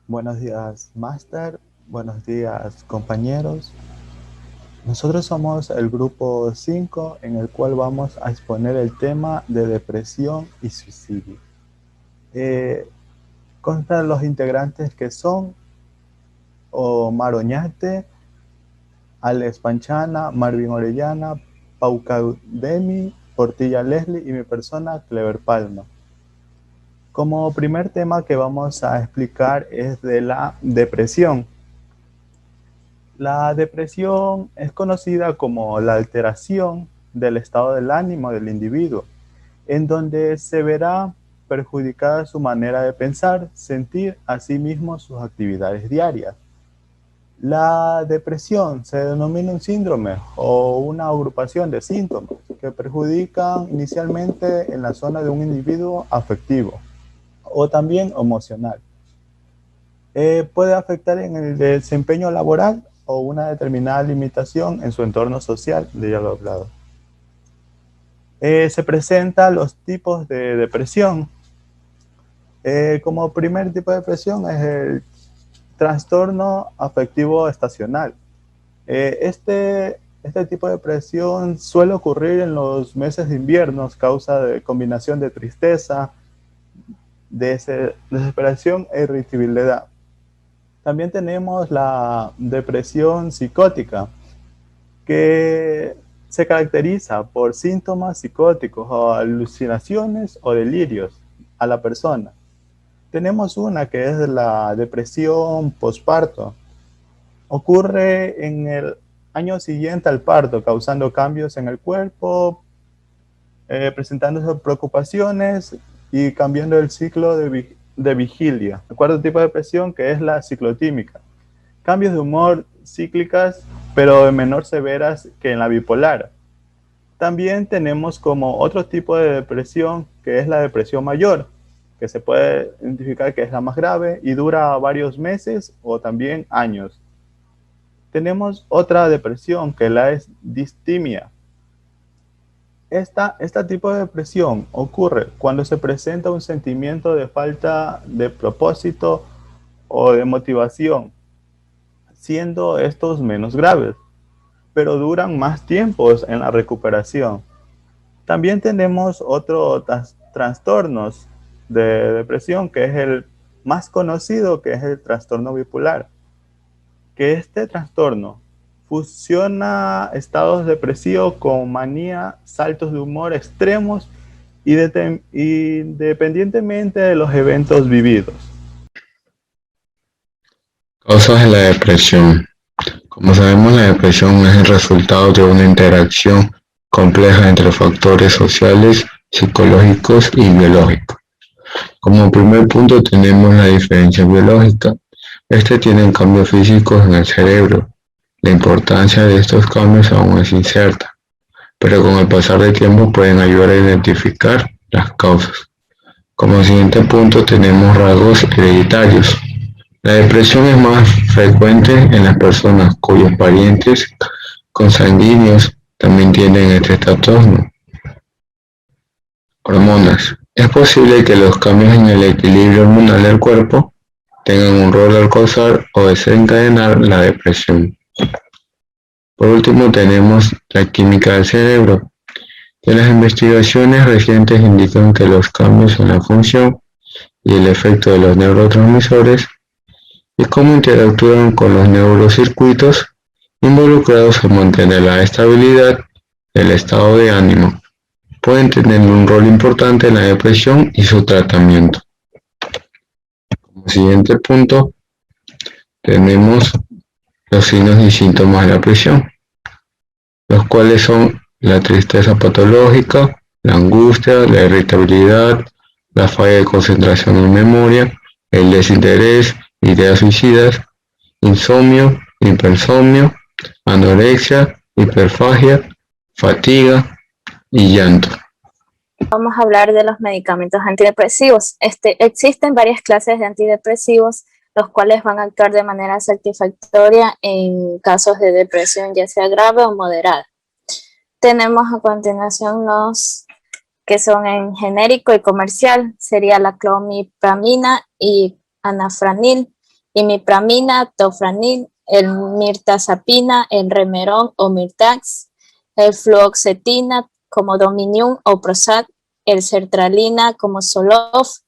Buenos días, máster. Buenos días, compañeros. Nosotros somos el grupo 5 en el cual vamos a exponer el tema de depresión y suicidio. Eh, Constan los integrantes que son Omar Oñate, Alex Panchana, Marvin Orellana, Pau Caudemi, Portilla Leslie y mi persona, Clever Palma. Como primer tema que vamos a explicar es de la depresión. La depresión es conocida como la alteración del estado del ánimo del individuo, en donde se verá perjudicada su manera de pensar, sentir, así mismo sus actividades diarias. La depresión se denomina un síndrome o una agrupación de síntomas que perjudican inicialmente en la zona de un individuo afectivo o también emocional. Puede afectar en el desempeño laboral o una determinada limitación en su entorno social, de ya lo he hablado. Se presentan los tipos de depresión. Como primer tipo de depresión es el trastorno afectivo estacional. Este tipo de depresión suele ocurrir en los meses de invierno, causa de combinación de tristeza, desesperación e irritabilidad. También tenemos la depresión psicótica, que se caracteriza por síntomas psicóticos o alucinaciones o delirios a la persona. Tenemos una que es la depresión posparto. Ocurre en el año siguiente al parto, causando cambios en el cuerpo, presentándose preocupaciones y cambiando el ciclo de vigilia. El cuarto tipo de depresión que es la ciclotímica. Cambios de humor cíclicas, pero de menor severas que en la bipolar. También tenemos como otro tipo de depresión, que es la depresión mayor, que se puede identificar que es la más grave y dura varios meses o también años. Tenemos otra depresión, que la es distimia. Este tipo de depresión ocurre cuando se presenta un sentimiento de falta de propósito o de motivación, siendo estos menos graves, pero duran más tiempos en la recuperación. También tenemos otros trastornos de depresión, que es el más conocido, que es el trastorno bipolar, que este trastorno fusiona estados depresivos con manía, saltos de humor extremos y independientemente de los eventos vividos. Causas de la depresión. Como sabemos, la depresión es el resultado de una interacción compleja entre factores sociales, psicológicos y biológicos. Como primer punto tenemos la diferencia biológica. Este tiene cambios físicos en el cerebro. La importancia de estos cambios aún es incierta, pero con el pasar del tiempo pueden ayudar a identificar las causas. Como siguiente punto tenemos rasgos hereditarios. La depresión es más frecuente en las personas cuyos parientes consanguíneos también tienen este trastorno. Hormonas. Es posible que los cambios en el equilibrio hormonal del cuerpo tengan un rol al causar o desencadenar la depresión. Por último tenemos la química del cerebro, que las investigaciones recientes indican que los cambios en la función y el efecto de los neurotransmisores y cómo interactúan con los neurocircuitos involucrados en mantener la estabilidad del estado de ánimo. Pueden tener un rol importante en la depresión y su tratamiento. Como siguiente punto, tenemos los signos y síntomas de la depresión, los cuales son la tristeza patológica, la angustia, la irritabilidad, la falla de concentración y memoria, el desinterés, ideas suicidas, insomnio, hipersomnio, anorexia, hiperfagia, fatiga y llanto. Vamos a hablar de los medicamentos antidepresivos. Existen varias clases de antidepresivos, los cuales van a actuar de manera satisfactoria en casos de depresión, ya sea grave o moderada. Tenemos a continuación los que son en genérico y comercial, sería la clomipramina y anafranil. imipramina, tofranil, el mirtazapina, el remeron o mirtax, el fluoxetina como dominium o Prozac, el sertralina como Zoloft,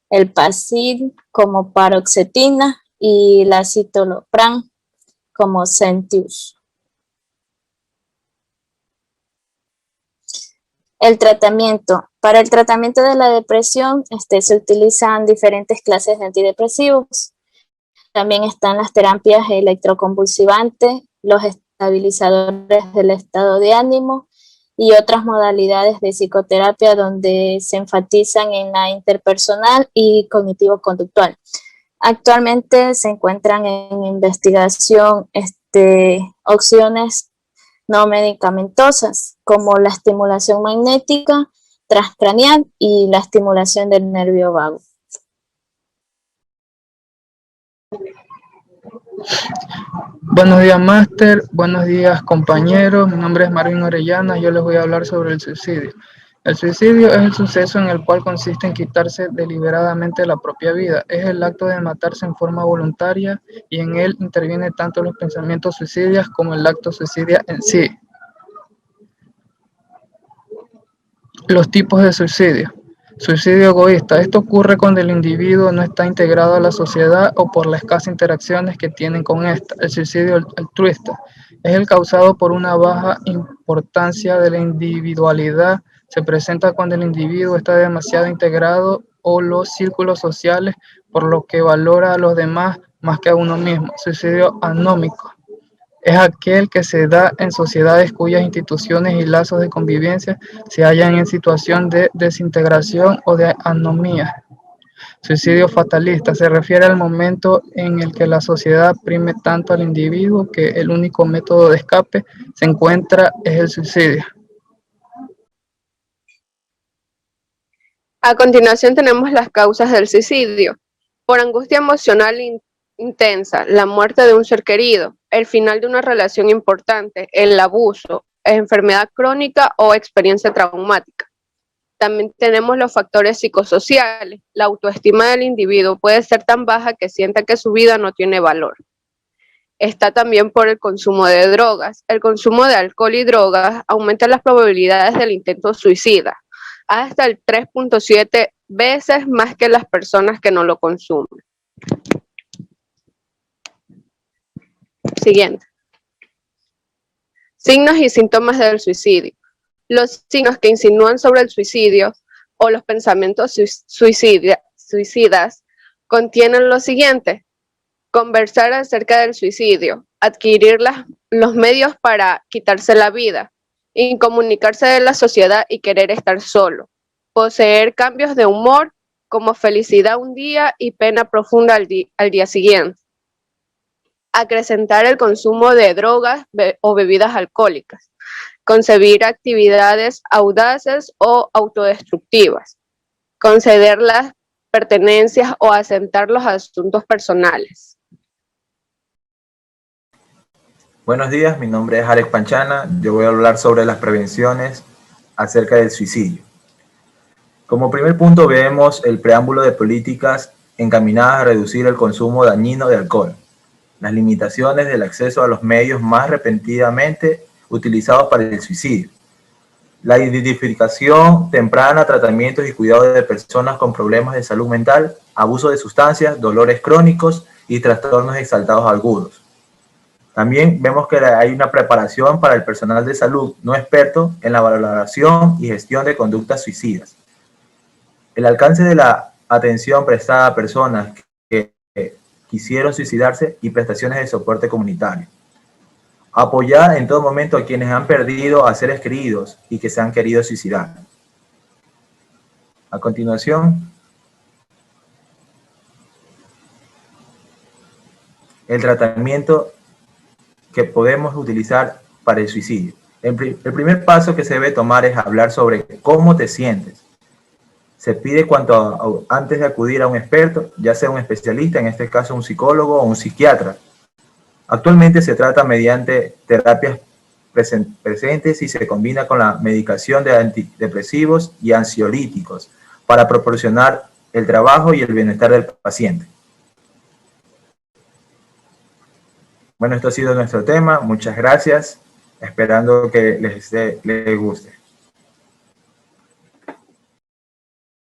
el Paxil como paroxetina y la citalopram como Sentius. El tratamiento. Para el tratamiento de la depresión se utilizan diferentes clases de antidepresivos. También están las terapias electroconvulsivantes, los estabilizadores del estado de ánimo y otras modalidades de psicoterapia donde se enfatizan en la interpersonal y cognitivo-conductual. Actualmente se encuentran en investigación opciones no medicamentosas, como la estimulación magnética transcraneal y la estimulación del nervio vago. Buenos días, máster. Buenos días, compañeros. Mi nombre es Marvin Orellana. Yo les voy a hablar sobre el suicidio. El suicidio es el suceso en el cual consiste en quitarse deliberadamente la propia vida. Es el acto de matarse en forma voluntaria y en él interviene tanto los pensamientos suicidas como el acto suicida en sí. Los tipos de suicidio. Suicidio egoísta. Esto ocurre cuando el individuo no está integrado a la sociedad o por las escasas interacciones que tienen con esta. El suicidio altruista es el causado por una baja importancia de la individualidad. Se presenta cuando el individuo está demasiado integrado o los círculos sociales, por lo que valora a los demás más que a uno mismo. Suicidio anómico es aquel que se da en sociedades cuyas instituciones y lazos de convivencia se hallan en situación de desintegración o de anomía. Suicidio fatalista se refiere al momento en el que la sociedad prime tanto al individuo que el único método de escape se encuentra es el suicidio. A continuación tenemos las causas del suicidio. Por angustia emocional intensa, la muerte de un ser querido, el final de una relación importante, el abuso, enfermedad crónica o experiencia traumática. También tenemos los factores psicosociales. La autoestima del individuo puede ser tan baja que sienta que su vida no tiene valor. Está también por el consumo de drogas. El consumo de alcohol y drogas aumenta las probabilidades del intento suicida, hasta el 3.7 veces más que las personas que no lo consumen. Siguiente. Signos y síntomas del suicidio. Los signos que insinúan sobre el suicidio o los pensamientos suicidas contienen lo siguiente: conversar acerca del suicidio, adquirir los medios para quitarse la vida, incomunicarse de la sociedad y querer estar solo, poseer cambios de humor como felicidad un día y pena profunda al día siguiente, acrecentar el consumo de drogas o bebidas alcohólicas, concebir actividades audaces o autodestructivas, conceder las pertenencias o asentar los asuntos personales. Buenos días, mi nombre es Alex Panchana. Yo voy a hablar sobre las prevenciones acerca del suicidio. Como primer punto vemos el preámbulo de políticas encaminadas a reducir el consumo dañino de alcohol, las limitaciones del acceso a los medios más repentinamente utilizados para el suicidio, la identificación temprana, tratamientos y cuidados de personas con problemas de salud mental, abuso de sustancias, dolores crónicos y trastornos exaltados agudos. También vemos que hay una preparación para el personal de salud no experto en la valoración y gestión de conductas suicidas. El alcance de la atención prestada a personas que quisieron suicidarse y prestaciones de soporte comunitario. Apoyar en todo momento a quienes han perdido a seres queridos y que se han querido suicidar. A continuación, el tratamiento que podemos utilizar para el suicidio. El primer paso que se debe tomar es hablar sobre cómo te sientes. Se pide antes de acudir a un experto, ya sea un especialista, en este caso un psicólogo o un psiquiatra. Actualmente se trata mediante terapias presentes y se combina con la medicación de antidepresivos y ansiolíticos para proporcionar el trabajo y el bienestar del paciente. Bueno, esto ha sido nuestro tema. Muchas gracias. Esperando que les guste.